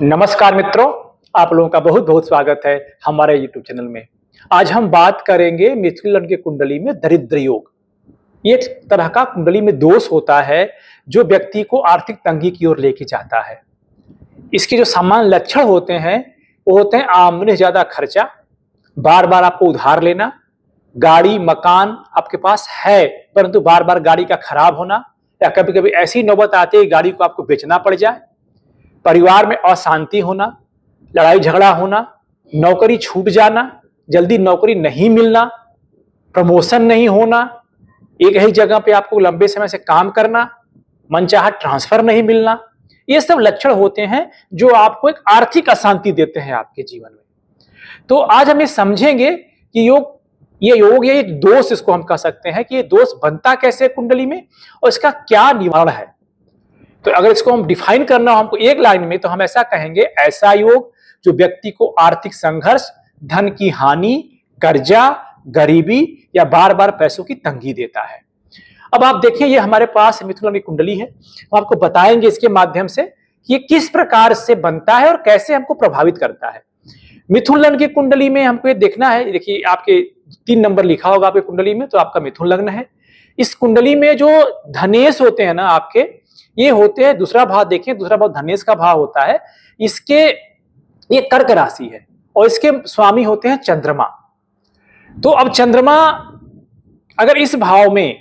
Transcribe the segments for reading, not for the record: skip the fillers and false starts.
नमस्कार मित्रों, आप लोगों का बहुत बहुत स्वागत है हमारे YouTube चैनल में। आज हम बात करेंगे मिथुन लग्न की कुंडली में दरिद्र योग। ये एक तरह का कुंडली में दोष होता है जो व्यक्ति को आर्थिक तंगी की ओर लेके जाता है। इसके जो सामान्य लक्षण होते हैं वो होते हैं आमदनी से ज्यादा खर्चा, बार बार आपको उधार लेना, गाड़ी मकान आपके पास है परंतु बार बार गाड़ी का खराब होना, या कभी कभी ऐसी नौबत आती है गाड़ी को आपको बेचना पड़ जाए, परिवार में अशांति होना, लड़ाई झगड़ा होना, नौकरी छूट जाना, जल्दी नौकरी नहीं मिलना, प्रमोशन नहीं होना, एक ही जगह पे आपको लंबे समय से काम करना, मनचाहा ट्रांसफर नहीं मिलना, ये सब लक्षण होते हैं जो आपको एक आर्थिक अशांति देते हैं आपके जीवन में। तो आज हम ये समझेंगे कि ये योग या एक दोष इसको हम कह सकते हैं कि ये दोष बनता कैसे कुंडली में और इसका क्या निवारण है। तो अगर इसको हम डिफाइन करना हो हमको एक लाइन में तो हम ऐसा कहेंगे, ऐसा योग जो व्यक्ति को आर्थिक संघर्ष, धन की हानि, कर्जा, गरीबी या बार बार पैसों की तंगी देता है। अब आप देखिए ये हमारे पास मिथुन लग्न की कुंडली है, हम आपको बताएंगे इसके माध्यम से कि ये किस प्रकार से बनता है और कैसे हमको प्रभावित करता है। मिथुन लग्न की कुंडली में हमको ये देखना है, देखिए आपके 3 नंबर लिखा होगा आपकी कुंडली में, तो आपका मिथुन लग्न है। इस कुंडली में जो धनेश होते हैं ना आपके, ये होते हैं, दूसरा भाव देखिए, दूसरा भाव धनेश का भाव होता है, इसके ये कर्क राशि है और इसके स्वामी होते हैं चंद्रमा। तो अब चंद्रमा अगर इस भाव में,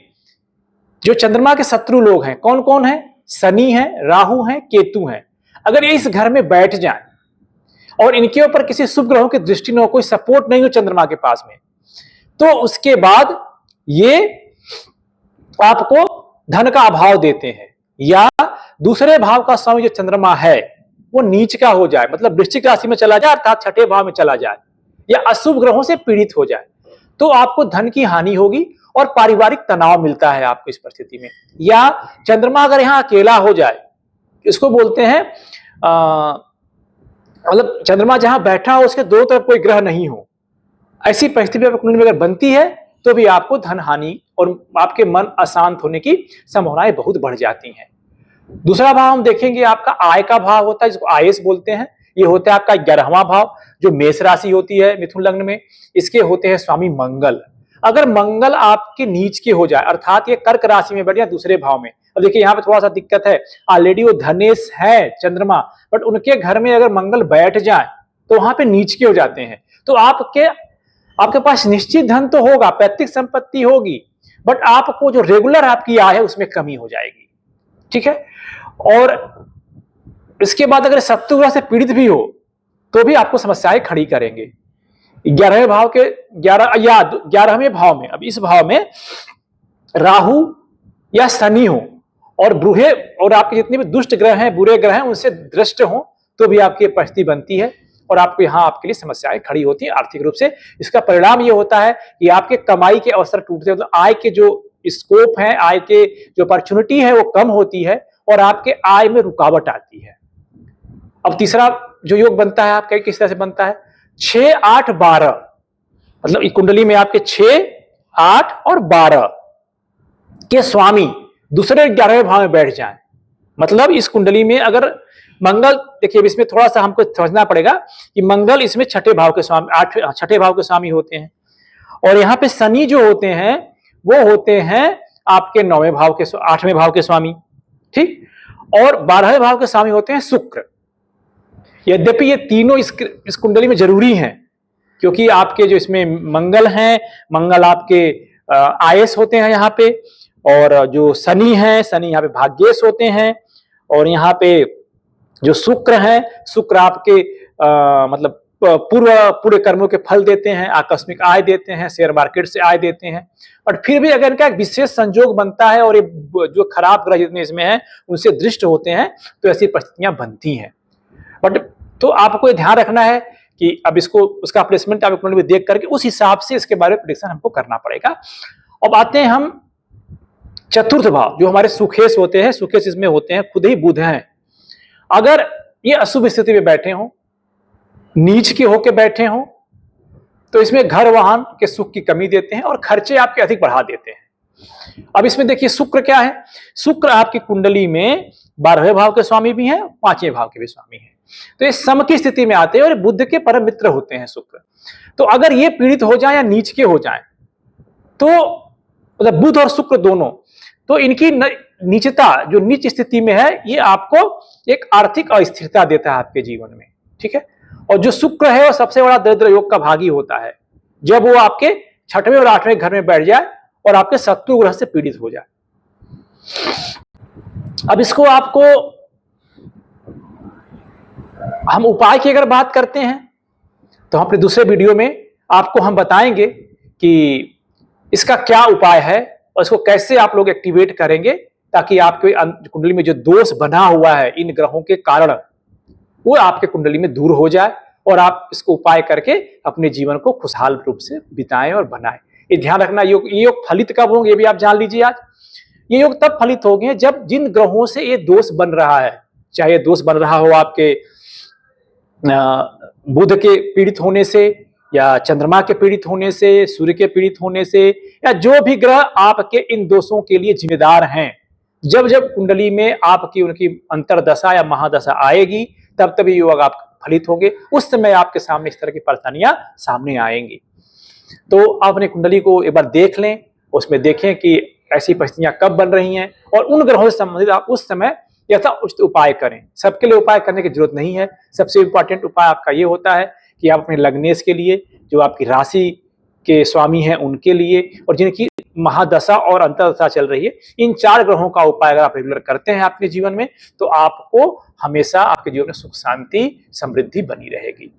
जो चंद्रमा के शत्रु लोग हैं कौन कौन है, शनि है, राहु है, केतु है, अगर ये इस घर में बैठ जाए और इनके ऊपर किसी शुभ ग्रहों की दृष्टि न हो, कोई सपोर्ट नहीं हो चंद्रमा के पास में, तो उसके बाद ये आपको धन का अभाव देते हैं। या दूसरे भाव का स्वामी जो चंद्रमा है वो नीच का हो जाए, मतलब वृश्चिक राशि में चला जाए अर्थात छठे भाव में चला जाए, या अशुभ ग्रहों से पीड़ित हो जाए, तो आपको धन की हानि होगी और पारिवारिक तनाव मिलता है आपको इस परिस्थिति में। या चंद्रमा अगर यहां अकेला हो जाए, इसको बोलते हैं मतलब चंद्रमा जहां बैठा हो उसके दोनों तरफ कोई ग्रह नहीं हो, ऐसी परिस्थिति कुंडली में अगर बनती है तो भी आपको धन हानि और आपके मन अशांत होने की संभावनाएं बहुत बढ़ जाती हैं। दूसरा भाव हम देखेंगे आपका आय का भाव होता है, जिसको आयस बोलते हैं। ये होता है आपका 11वां भाव जो मेष राशि होती है मिथुन लग्न में, इसके होते हैं स्वामी मंगल। अगर मंगल आपके नीच के हो जाए अर्थात ये कर्क राशि में बैठ जाए दूसरे भाव में, अब देखिए यहाँ पे थोड़ा सा दिक्कत है, ऑलरेडी वो धनेश है चंद्रमा, बट उनके घर में अगर मंगल बैठ जाए तो वहां पे नीच के हो जाते हैं, तो आपके पास निश्चित धन तो होगा, पैतृक संपत्ति होगी, बट आपको जो रेगुलर आपकी आय है उसमें कमी हो जाएगी। ठीक है। और इसके बाद अगर शत्रु ग्रह से पीड़ित भी हो तो भी आपको समस्याएं खड़ी करेंगे। 11वें भाव के 11वें भाव में, अब इस भाव में राहु या शनि हो और बुरे और आपके जितने भी दुष्ट ग्रह हैं, बुरे ग्रह हैं, उनसे दृष्ट हो तो भी आपकी परिस्थिति बनती है और आपको यहाँ आपके लिए समस्याएं खड़ी होती हैं आर्थिक रूप से। इसका परिणाम ये होता है कि आपके कमाई के अवसर टूटते हैं, मतलब आय के जो स्कोप है, आय के जो अपॉर्चुनिटी है वो कम होती है और आपके आय में रुकावट आती है। अब तीसरा जो योग बनता है आपका किस तरह से बनता है, 6, 8, 12, मतलब इस कुंडली में आपके 6, 8 और 12 के स्वामी दूसरे 11वें भाव में बैठ जाएं, मतलब इस कुंडली में अगर मंगल, देखिए इसमें थोड़ा सा हमको समझना पड़ेगा कि मंगल इसमें छठे भाव के स्वामी, छठे भाव के स्वामी होते हैं, और यहाँ पे शनि जो होते हैं वो होते हैं आपके 9वें भाव के 8वें भाव के स्वामी। ठीक। और 12वें भाव के स्वामी होते हैं शुक्र। यद्यपि ये तीनों इस कुंडली में जरूरी हैं, क्योंकि आपके जो इसमें मंगल हैं, मंगल आपके आयस होते हैं यहाँ पे, और जो शनि है, शनि यहाँ पे भाग्येश होते हैं, और यहाँ पे जो शुक्र है, शुक्र आपके मतलब पूरे कर्मों के फल देते हैं, आकस्मिक आय देते हैं, शेयर मार्केट से आय देते हैं। और फिर भी अगर इनका एक विशेष संजोग बनता है और ये जो खराब ग्रह जितने इसमें हैं उनसे दृष्ट होते हैं तो ऐसी परिस्थितियां बनती हैं। बट तो आपको ये ध्यान रखना है कि अब इसको उसका प्लेसमेंट आप कुंडली में देख करके उस हिसाब से इसके बारे में प्रेडिक्शन हमको करना पड़ेगा। अब आते हैं हम चतुर्थ भाव, जो हमारे सुखेश होते हैं, सुखेश इसमें होते हैं खुद ही बुध हैं। अगर ये अशुभ स्थिति में बैठे हों, नीच के होके बैठे हों, तो इसमें घर वाहन के सुख की कमी देते हैं और खर्चे आपके अधिक बढ़ा देते हैं। अब इसमें देखिए शुक्र क्या है, शुक्र आपकी कुंडली में 12वें भाव के स्वामी भी हैं, 5वें भाव के भी स्वामी हैं। तो ये सम की स्थिति में आते हैं और बुध के परम मित्र होते हैं शुक्र। तो अगर ये पीड़ित हो जाए या नीच के हो जाए तो मतलब बुध और शुक्र दोनों, तो इनकी नीचता जो नीच स्थिति में है ये आपको एक आर्थिक अस्थिरता देता है आपके जीवन में, ठीक है। और जो शुक्र है वो सबसे बड़ा दरिद्र योग का भागी होता है, जब वो आपके 6वें और 8वें घर में बैठ जाए और आपके शत्रु ग्रह से पीड़ित हो जाए। अब इसको आपको हम उपाय की अगर बात करते हैं तो अपने दूसरे वीडियो में आपको हम बताएंगे कि इसका क्या उपाय है और इसको कैसे आप लोग एक्टिवेट करेंगे ताकि आपके कुंडली में जो दोष बना हुआ है इन ग्रहों के कारण वो आपके कुंडली में दूर हो जाए और आप इसको उपाय करके अपने जीवन को खुशहाल रूप से बिताएं और बनाएं। ये ध्यान रखना, ये योग फलित कब होंगे ये भी आप जान लीजिए। आज ये योग तब फलित होंगे जब जिन ग्रहों से ये दोष बन रहा है, चाहे ये दोष बन रहा हो आपके बुध के पीड़ित होने से या चंद्रमा के पीड़ित होने से, सूर्य के पीड़ित होने से, या जो भी ग्रह आपके इन दोषों के लिए जिम्मेदार हैं, जब जब कुंडली में आपकी उनकी अंतरदशा या महादशा आएगी तब तभी योग आप फलित होंगे। उस समय आपके सामने इस तरह की परेशानियां सामने आएंगी। तो आप अपनी कुंडली को एक बार देख लें, उसमें देखें कि ऐसी परिस्थितियां कब बन रही हैं और उन ग्रहों से संबंधित आप उस समय यथाउचित उपाय करें। सबके लिए उपाय करने की जरूरत नहीं है। सबसे इंपॉर्टेंट उपाय आपका ये होता है कि आप अपने लग्नेश के लिए, जो आपकी राशि के स्वामी हैं उनके लिए, और जिनकी महादशा और अंतरदशा चल रही है, इन 4 ग्रहों का उपाय अगर आप रेगुलर करते हैं अपने जीवन में तो आपको हमेशा आपके जीवन में सुख शांति समृद्धि बनी रहेगी।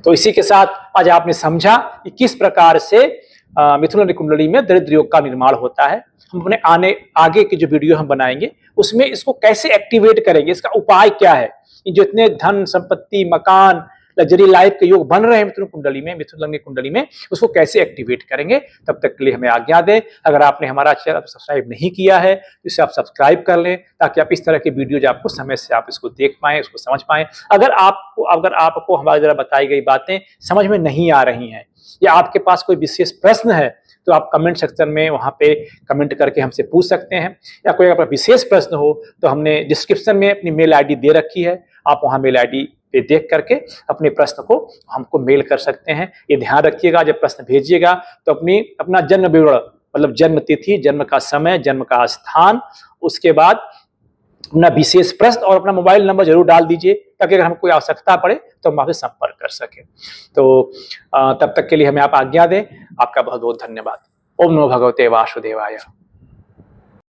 तो इसी के साथ आज आपने समझा कि किस प्रकार से मिथुन राशि कुंडली में दरिद्र योग का निर्माण होता है। हम अपने आगे की जो वीडियो हम बनाएंगे उसमें इसको कैसे एक्टिवेट करेंगे, इसका उपाय क्या है। जो इतने धन संपत्ति मकान लग्जरी लाइफ के योग बन रहे हैं मिथुन कुंडली में, मिथुन लग्न कुंडली में, उसको कैसे एक्टिवेट करेंगे। तब तक के लिए हमें आज्ञा दें। अगर आपने हमारा चैनल सब्सक्राइब नहीं किया है तो इसे आप सब्सक्राइब कर लें ताकि आप इस तरह के वीडियो जो आपको समय से आप इसको देख पाएं, उसको समझ पाएं। अगर आपको हमारे द्वारा बताई गई बातें समझ में नहीं आ रही हैं या आपके पास कोई विशेष प्रश्न है तो आप कमेंट सेक्शन में वहां पे कमेंट करके हमसे पूछ सकते हैं, या कोई आपका विशेष प्रश्न हो तो हमने डिस्क्रिप्शन में अपनी मेल आईडी दे रखी है, आप वहां मेल आईडी पे देख करके अपने प्रश्न को हमको मेल कर सकते हैं। ये ध्यान रखिएगा, जब प्रश्न भेजिएगा तो अपना जन्म विवरण, मतलब जन्म तिथि, जन्म का समय, जन्म का स्थान, उसके बाद अपना विशेष प्रश्न और अपना मोबाइल नंबर जरूर डाल दीजिए ताकि अगर हमें कोई आवश्यकता पड़े तो हम आपसे संपर्क कर सकें। तो तब तक के लिए हमें आप आज्ञा दें। आपका बहुत बहुत धन्यवाद। ओम नमो भगवते वासुदेवाय।